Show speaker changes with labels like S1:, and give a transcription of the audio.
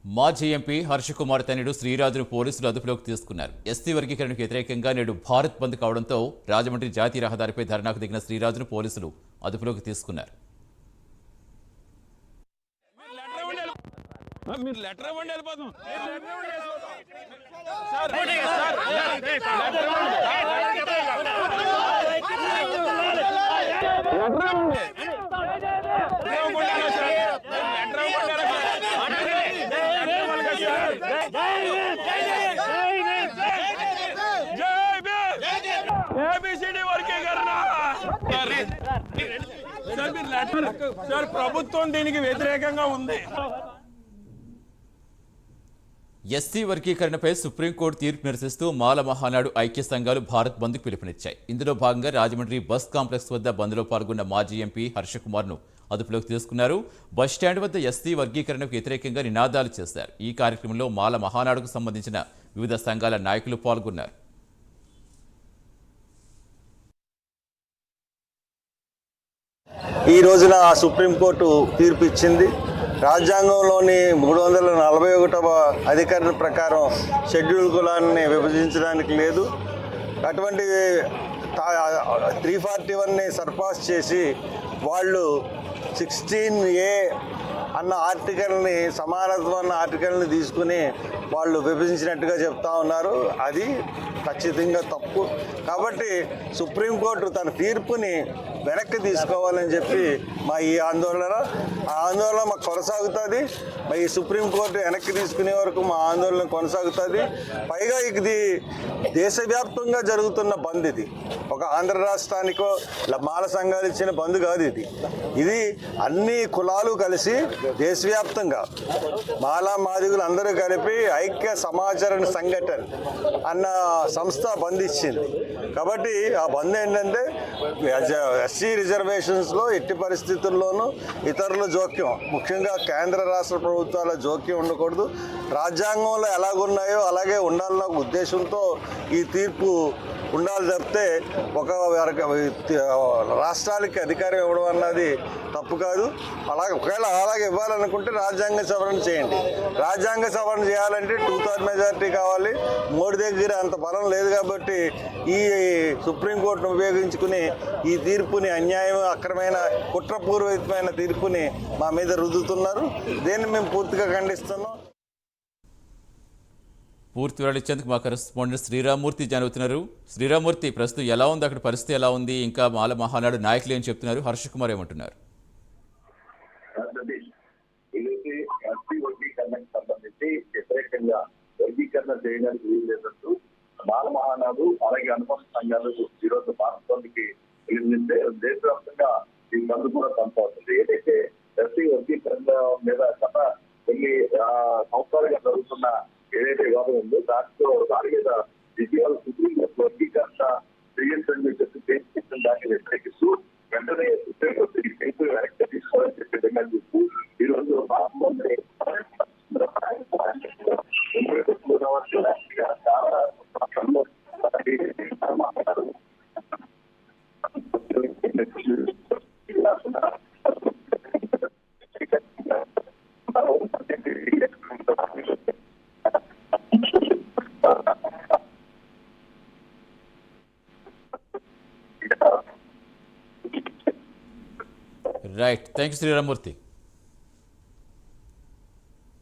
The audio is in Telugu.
S1: మాజీ ఎంపీ హర్షకుమార్ తనయుడు శ్రీరాజును పోలీసులు అదుపులోకి తీసుకున్నారు. ఎస్సీ వర్గీకరణకు వ్యతిరేకంగా నేడు భారత్ బంద్ కావడంతో రాజమండ్రి జాతీయ రహదారిపై ధర్నాకు దిగిన శ్రీరాజును పోలీసులు అదుపులోకి తీసుకున్నారు.
S2: ప్రభుత్వం దీనికి వ్యతిరేకంగా ఉంది.
S1: ఎస్సీ వర్గీకరణపై సుప్రీంకోర్టు తీర్పు నిరసిస్తూ మాల మహానాడు ఐక్య సంఘాలు భారత్ బంద్కు పిలుపునిచ్చాయి. ఇందులో భాగంగా రాజమండ్రి బస్ కాంప్లెక్స్ వద్ద బంద్లో పాల్గొన్న మాజీ ఎంపీ హర్షకుమార్ను అదుపులోకి తీసుకున్నారు. బస్టాండ్ వద్ద ఎస్సీ వర్గీకరణకు వ్యతిరేకంగా నినాదాలు చేశారు. ఈ కార్యక్రమంలో మాల మహానాడుకు సంబంధించిన వివిధ సంఘాల నాయకులు పాల్గొన్నారు.
S3: ఈ రోజున సుప్రీంకోర్టు తీర్పు ఇచ్చింది. రాజ్యాంగంలోని 341వ అధికరణ ప్రకారం షెడ్యూల్ కులాన్ని విభజించడానికి లేదు. అటువంటి 341ని సర్పాస్ చేసి వాళ్ళు 16A అన్న ఆర్టికల్ని, సమానత్వం అన్న ఆర్టికల్ని తీసుకుని వాళ్ళు విభజించినట్టుగా చెప్తా ఉన్నారు. అది ఖచ్చితంగా తప్పు. కాబట్టి సుప్రీంకోర్టు తన తీర్పుని వెనక్కి తీసుకోవాలని చెప్పి మా ఈ ఆందోళన మాకు కొనసాగుతుంది. ఈ సుప్రీంకోర్టు వెనక్కి తీసుకునే వరకు మా ఆందోళన కొనసాగుతుంది. పైగా ఇది దేశవ్యాప్తంగా జరుగుతున్న బంద్. ఇది ఒక ఆంధ్ర రాష్ట్రానికో మాల సంఘాలు ఇచ్చిన బంద్ కాదు. ఇది అన్ని కులాలు కలిసి దేశవ్యాప్తంగా మాలా మాదిగులు అందరూ కలిపి ఐక్య సమాచరణ సంఘటన అన్న సంస్థ బంద్ ఇచ్చింది. కాబట్టి ఆ బంద్ ఏంటంటే ఎస్సీ రిజర్వేషన్స్లో ఎట్టి పరిస్థితుల్లోనూ ఇతరుల జోక్యం, ముఖ్యంగా కేంద్ర రాష్ట్ర ప్రభుత్వాల జోక్యం ఉండకూడదు. రాజ్యాంగంలో ఎలాగున్నాయో అలాగే ఉండాలన్న ఉద్దేశంతో ఈ తీర్పు ఉండాలి తప్పితే ఒక రాష్ట్రాలకి అధికారం ఇవ్వడం అన్నది తప్పు కాదు. ఒకవేళ అలాగే ఇవ్వాలనుకుంటే రాజ్యాంగ సవరణ చేయండి. రాజ్యాంగ సవరణ చేయాలంటే 2/3 మెజారిటీ కావాలి. మోడీ దగ్గర అంత బలం లేదు. కాబట్టి ఈ సుప్రీంకోర్టును ఉపయోగించుకుని ఈ తీర్పుని అన్యాయం, అక్రమైన, కుట్రపూర్వకమైన తీర్పుని మా మీద రుద్దుతున్నారు. దీన్ని మేము పూర్తిగా ఖండిస్తున్నాం.
S1: పూర్తి వివరాలు ఇచ్చేందుకు మా కరెస్పాండెంట్ శ్రీరామూర్తి జాయిన్. శ్రీరామూర్తి, ప్రస్తుతం ఎలా ఉంది అక్కడ పరిస్థితి, ఎలా ఉంది? ఇంకా మాల మహానాడు నాయకులు ఏం చెప్తున్నారు? హర్షకుమార్ ఏమంటున్నారు?
S4: సంబంధించి వ్యతిరేకంగా వర్గీకరణ చేయడానికి వీలు లేదంటూ మాల మహానాడు అలాగే అనుబంధ సంఘాలు ఈరోజు భారత్ బంద్కి పిలుపునిస్తే దేశవ్యాప్తంగా ఈ బంద్ కూడా కొనసాగుతుంది. ఏదైతే ఎస్సీ వర్గీకరణ మీద గత కొన్ని సంవత్సరాలుగా జరుగుతున్న ఏదైతే వివాదం ఉందో దాని మీద ఇటీవల సుప్రీంకోర్టు వర్గీకరణ చేయించని చెప్పి దాన్ని వ్యతిరేకిస్తూ వెంటనే సుప్రీంకోర్టు తీర్పు వెనక్కి తీసుకోవాలని చెప్పి డిమాండ్ చేస్తూ ఈ రోజు
S1: రైట్, థ్యాంక్ యూ శ్రీరామూర్తి.